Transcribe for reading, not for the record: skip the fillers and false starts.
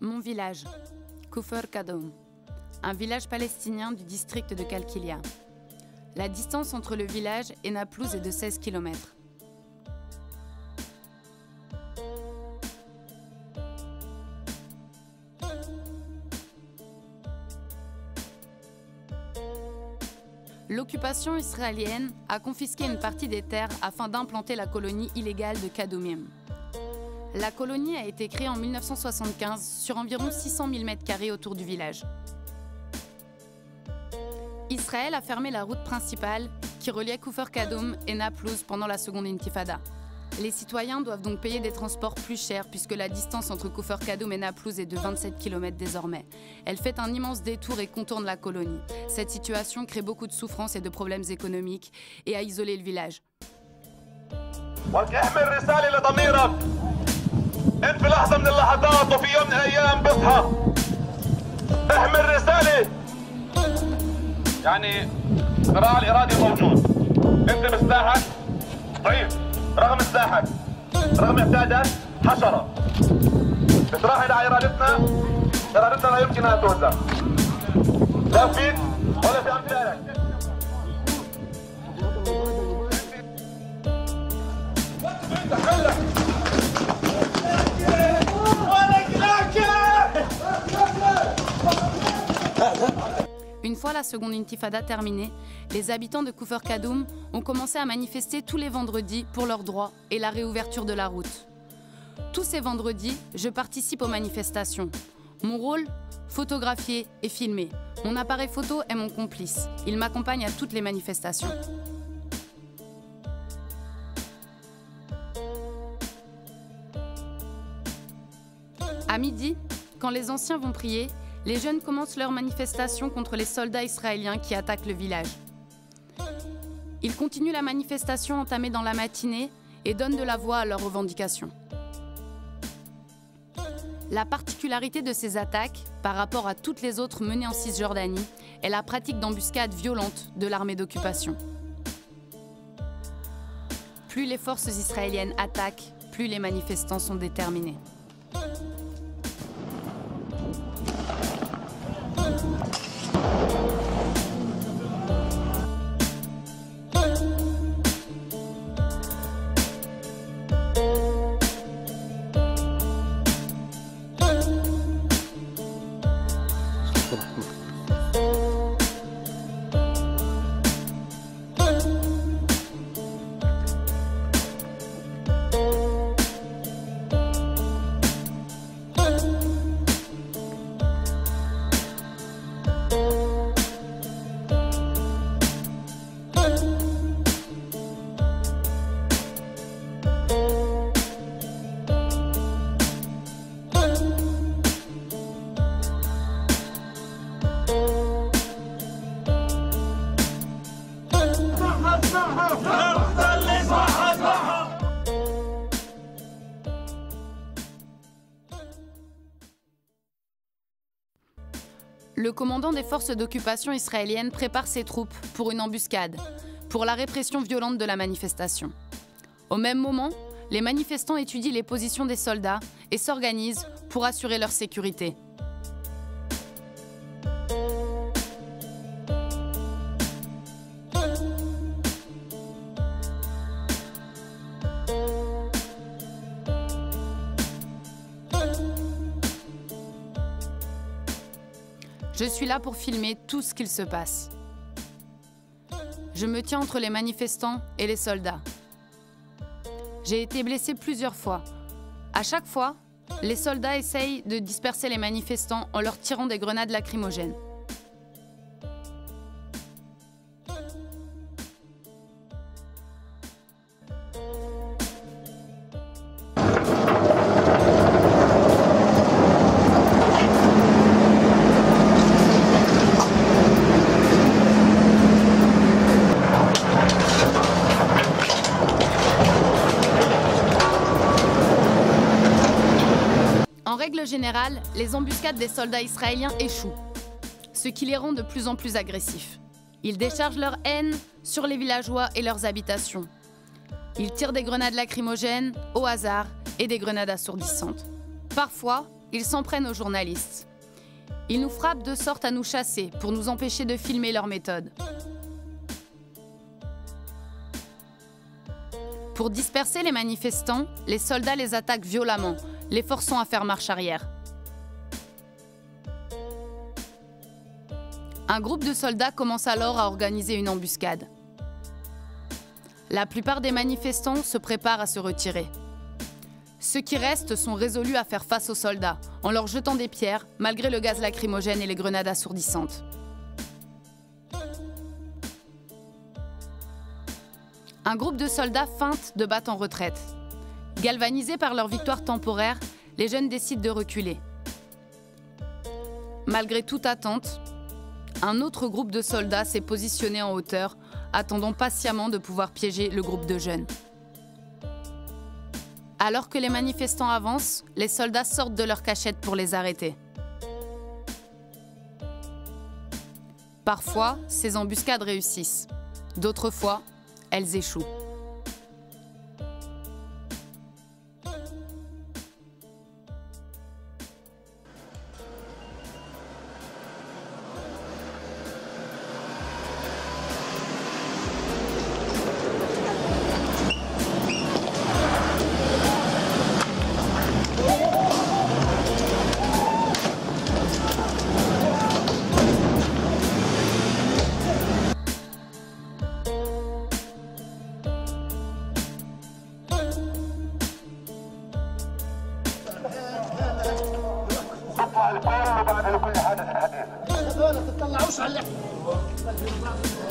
Mon village, Kufr Kadum, un village palestinien du district de Kalkilia. La distance entre le village et Naplouse est de 16 km. L'occupation israélienne a confisqué une partie des terres afin d'implanter la colonie illégale de Kadumim. La colonie a été créée en 1975 sur environ 600 000 m² autour du village. Israël a fermé la route principale qui reliait Kufr Kadum et Naplouse pendant la seconde intifada. Les citoyens doivent donc payer des transports plus chers puisque la distance entre Kufr Kadum et Naplouse est de 27 km désormais. Elle fait un immense détour et contourne la colonie. Cette situation crée beaucoup de souffrances et de problèmes économiques et a isolé le village. يعني الصراع الإرادي موجود. أنت بسلاحك ضعيف رغم سلاحك رغم إعدادك حشرة. بتراهن على إرادتنا لا يمكن أن تهزم. لا فيك ولا في أمثالك. Une fois la seconde intifada terminée, les habitants de Kufr Kadum ont commencé à manifester tous les vendredis pour leurs droits et la réouverture de la route. Tous ces vendredis, je participe aux manifestations. Mon rôle, photographier et filmer. Mon appareil photo est mon complice. Il m'accompagne à toutes les manifestations. À midi, quand les anciens vont prier, les jeunes commencent leur manifestation contre les soldats israéliens qui attaquent le village. Ils continuent la manifestation entamée dans la matinée et donnent de la voix à leurs revendications. La particularité de ces attaques, par rapport à toutes les autres menées en Cisjordanie, est la pratique d'embuscades violentes de l'armée d'occupation. Plus les forces israéliennes attaquent, plus les manifestants sont déterminés. Le commandant des forces d'occupation israéliennes prépare ses troupes pour une embuscade, pour la répression violente de la manifestation. Au même moment, les manifestants étudient les positions des soldats et s'organisent pour assurer leur sécurité. Je suis là pour filmer tout ce qu'il se passe. Je me tiens entre les manifestants et les soldats. J'ai été blessée plusieurs fois. À chaque fois, les soldats essayent de disperser les manifestants en leur tirant des grenades lacrymogènes. En règle générale, les embuscades des soldats israéliens échouent, ce qui les rend de plus en plus agressifs. Ils déchargent leur haine sur les villageois et leurs habitations. Ils tirent des grenades lacrymogènes au hasard et des grenades assourdissantes. Parfois, ils s'en prennent aux journalistes. Ils nous frappent de sorte à nous chasser pour nous empêcher de filmer leurs méthodes. Pour disperser les manifestants, les soldats les attaquent violemment, les forçant à faire marche arrière. Un groupe de soldats commence alors à organiser une embuscade. La plupart des manifestants se préparent à se retirer. Ceux qui restent sont résolus à faire face aux soldats, en leur jetant des pierres, malgré le gaz lacrymogène et les grenades assourdissantes. Un groupe de soldats feinte de battre en retraite. Galvanisés par leur victoire temporaire, les jeunes décident de reculer. Malgré toute attente, un autre groupe de soldats s'est positionné en hauteur, attendant patiemment de pouvoir piéger le groupe de jeunes. Alors que les manifestants avancent, les soldats sortent de leur cachette pour les arrêter. Parfois, ces embuscades réussissent. D'autres fois, elles échouent. الكل بعد كل حدث حديث. هذول تطلعوش على اللحم.